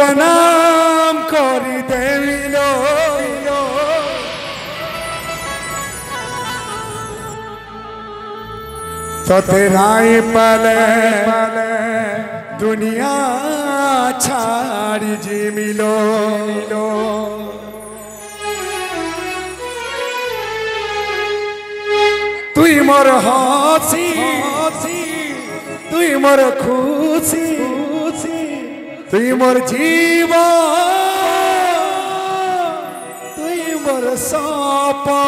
बदनाम करी देविलो तो तेराई पले दुनिया छाड़ी जी मिलो तुई मोर हसी तुई मोर खुशी तुई मोर जीवन तुई मोर सपा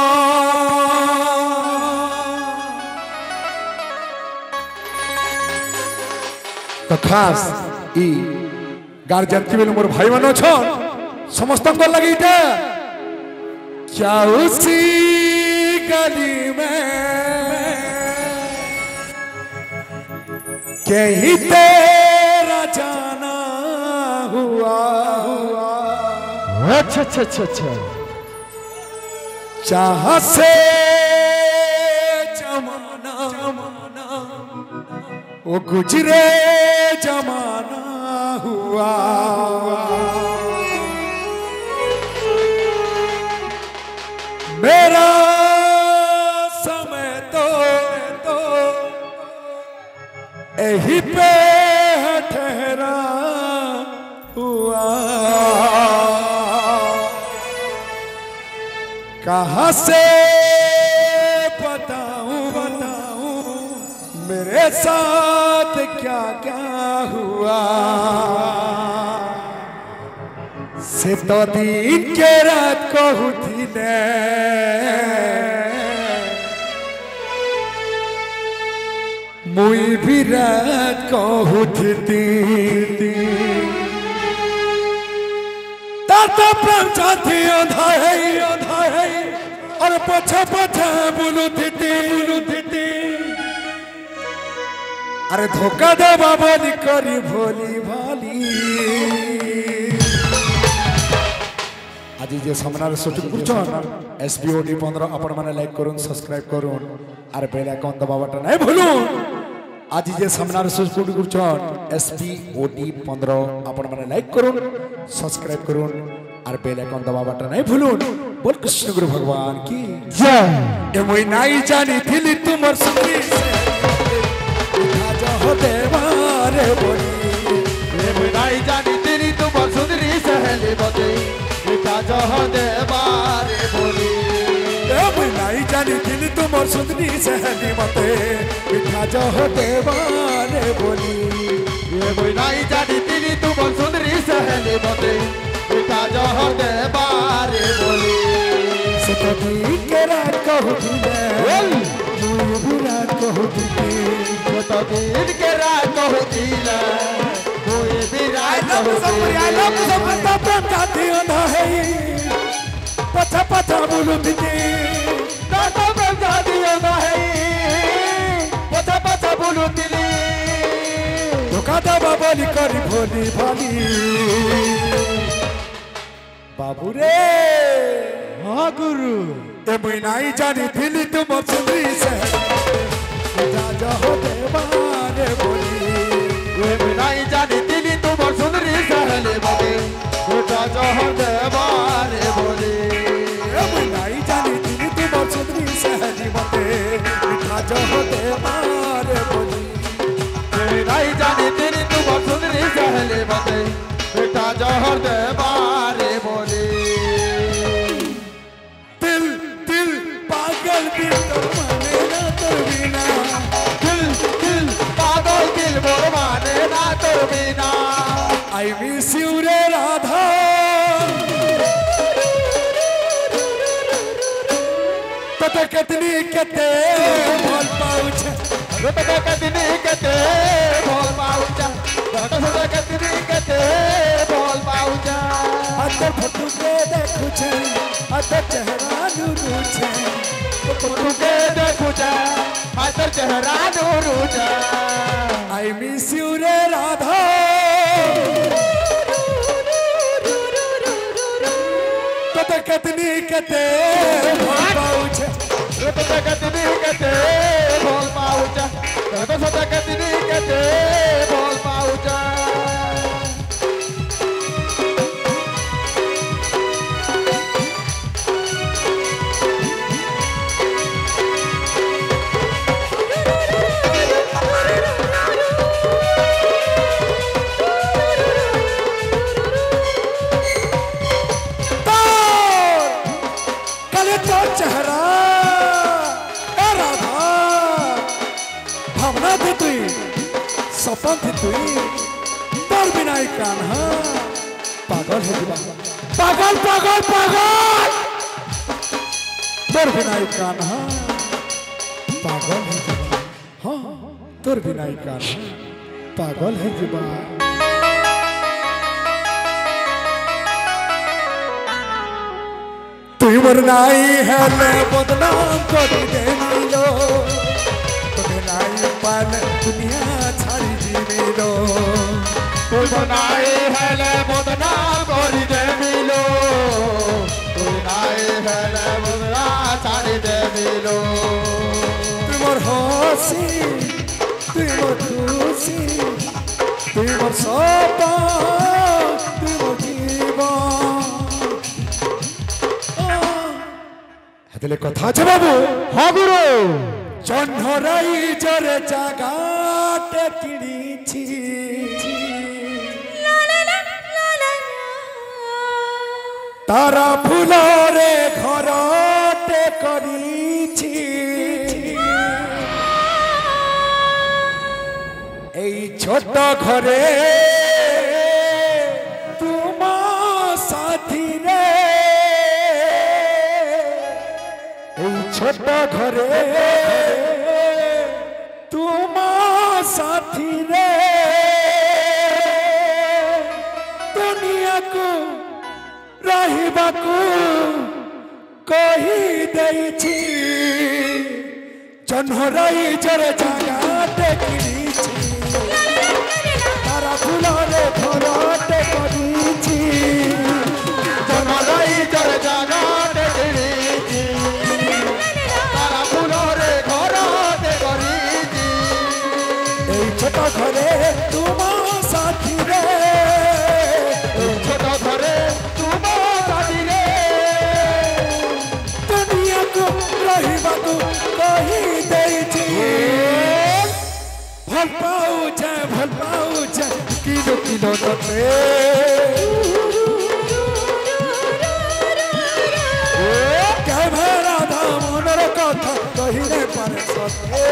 तो खास ई गार्जियन के मोर भाई मन छ समस्त को लगी क्या उसी गली में कहीं तेरा जाना हुआ अच्छा अच्छा अच्छा अच्छा चाह से जमाना वो गुजरे जमाना हुआ मेरा समय तो यही पे ठहरा हुआ कहाँ से बताऊं मेरे साथ क्या क्या हुआ से तो दिन के रात को हुई ने मुई भी रात को हुई थी ताता प्रेम चाहती अंधा है और पछा बोलू थी अरे धोखा दे बाबा करी भोली भाली आज जे सामना शूटिंग करछन एसबीओडी 15 आपण माने लाइक करून सब्सक्राइब करून आर बेल आइकन दबावटा नै भूलुन आज जे सामना शूटिंग करछन एसबीओडी 15 आपण माने लाइक करून सब्सक्राइब करून आर बेल आइकन दबावटा नै भूलुन बोल कृष्ण गुरु भगवान की जय ए मोई नाई जानी थिली तुमर सुंदरी से हो देवारे बोली ए बुनाई जानी तेरी तुम सुंदरी सहेली बते बेटा जो हो देवारे बोली ए बुनाई जानी तेरी तुम सुंदरी सहेली बते बेटा जो हो देवारे बोली ए बुनाई जानी तेरी तुम सुंदरी सहेली बते बेटा जो हो देवारे बोली सतबी के रात कहू दिले बुरात कहू दिले तो दिन के रात को दिला कोई भी रात को दिला प्रेम चाहती ना है पछा बोलू दीदी तो प्रेम चाहती ना है पछा बोलू दिली धोखा दे बाबली करी भोली भाली बाबू रे हाँ गुरु ए महीनाई जानी दिली तुम सुंदरी से जा हो देवारे बोली वे बिनाई जानी दिली तुम सुंदरी सहले बोली बेटा जो हो देवारे बोली ए बिनाई जानी दिली तुम सुंदरी सहली मते बेटा जो हो देवारे बोली बिनाई जानी दिली तुम सुंदरी सहले मते बेटा जो हो देवारे बोली दिल पागल भी तो माने ना तो बिना मोर माने ना तोर बिना आई मिस यू रे राधा तते कितनी कते बोल पाउछ तते कितनी कते बोल पाउछ तते कितनी कते बोल पाउछ अते फोटो के देखु छे अते चेहरा नूरू छे फोटो के देखु छे अते चेहरा नूरू छे आई मिस यू रे राधा तते कितनी कते बोल पाउछ तते कितनी कते बोल पाउछ तते कितनी कते बोल पाउछ सपन थी तुई तोर बिना ही कान्हा पागल है जीवा पागल पागल पागल तोर बिना ही कान्हा पागल है जीवा हाँ तोर बिना ही कान्हा पागल है जीवा तुई मोर नाई है ले बदनाम कर दे लो तुझे नाई पाल दुनिया छाड़ी जीविलो तुझे नाई है ले बदनाम कर दे लो तुझे नाई है ले बदनाम छाड़ी दे लो तुई मोर हसी तुई मोर खुशी तुई मोर सपन तुई मोर जीवन हेतले कथा আছে বাবু হ্যাঁ গুরু জহরাই জরে জাগাতে কিনিছি তারা ফুলরে ঘরতে করিছি এই ছোট ঘরে তোমার সাথী রে এই ছোট ঘরে তোমার সাথী রে দুনিয়াকু রহিবাকু কহি দেইছি জহরাই জরে জাগাতে কিনিছি তারা ফুলরে ঘরতে করিছি জহরাই জরে জাগাতে কিনিছি তারা ফুলরে ঘরতে করিছি এই ছোট ঘরে তোমার সাথী রে এই ছোট ঘরে তোমার সাথী রে দুনিয়াকু রহিবাকু কহি দেইছি ভাল পাউছে কিলো কিলো ততে কেবে রাধা মনের কথা কহিলে পারে সতে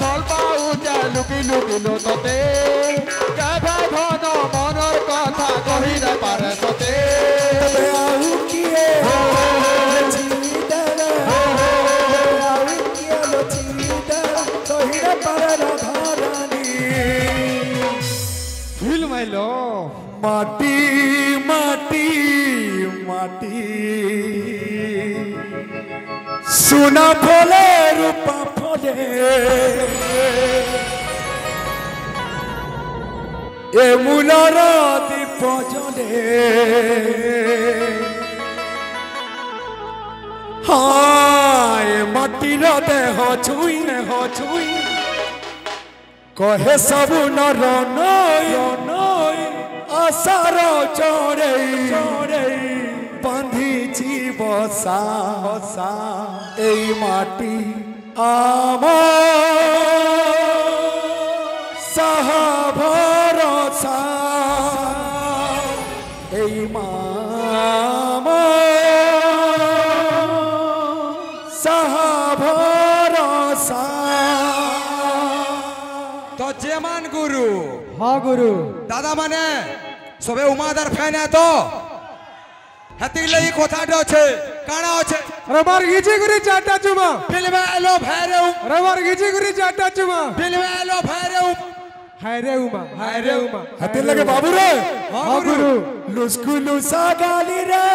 ভাল পাউছে লুকি লুকিলো ততে কেবে ধন মনৰ কথা কহিলে পারে সতে তবে আউ কিয়ে লচিদারা আউ কিয়ে লচিদারা কহিলে পারে রাধা রানী ফিল মাইলো মাটি মাটি মাটি সোনা ফলে রূপা ফলে এ মূলর দীপ জ্বলে হায় মাটির দেহ ছুঁই কহে সবু নর নয় নয় আশার চড়েই বাঁধিছি বসা বসা এই মাটি আমার সাহা ভরসা এই সাহা ভরসা তো যেমান গুরু হ্যাঁ গুরু দাদা মানে সবে উমাদার ফ্যান তো হাতিক লাগি কথাটা আছে কানা আছে রবার গিজি গুরি চাটা চুমা ফিল্মে এলো ভৈরব রবার গিজি গুরি চাটা চুমা ফিল্মে এলো ভৈরব হায়রে উমা হাতে লাগে বাবু রে হ্যাঁ গুরু লুস্কুলু সাগালি রে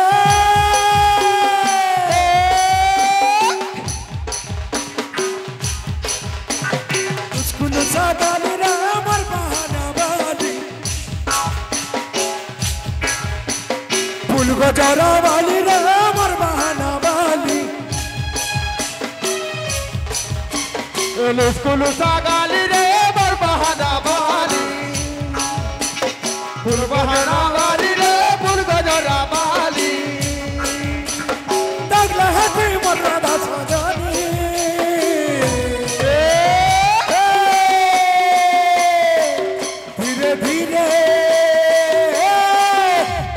লুস্কুলু সাগালি রে আমার বাহানা বালি ফুল গজরা বালি রে আমার বাহানা বালি লুস্কুলু সাগালি রে বর বাহানা বালি ফুল বাহানা বালি রে ফুল গজরা বালি দাগলা হাতে মোর রাধা সাজানি ধীরে ধীরে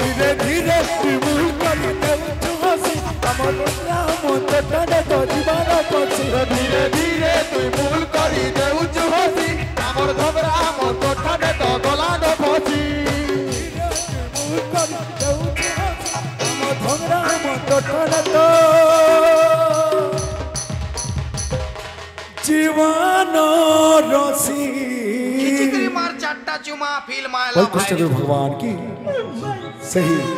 ধীরে ধীরে বিমুল করি দেউ হাসি আমার নাম তো টানে তো ধীরে ধীরে তুই ভুল করি দেউଛୁ হসি আমার ধবরা আমার কোঠানে তো গলান ফসি জীবন রসি मार चाटा चुमा फिल्म भगवान की सही